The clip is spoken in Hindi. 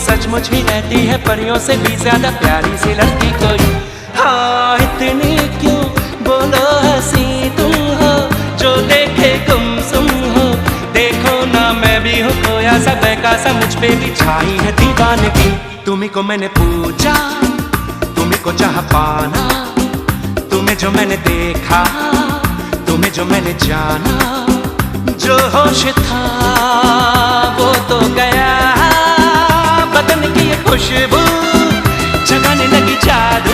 सचमुच ही रहती है परियों से भी ज्यादा प्यारी सी लड़की कोई। हाँ इतनी क्यों बोलो हंसी तुम हो, जो देखे गुमसुम हो। देखो ना मैं भी हूँ खोया सा बहका सा, मुझ पे भी छाई है दीवानगी। तुम्हीं को मैंने पूछा, तुम्हीं को चाह पाना, तुम्हें जो मैंने देखा, तुम्हें जो मैंने जाना। जो होश था वो तो गया, बदन की ये खुशबू जगाने लगी जादू।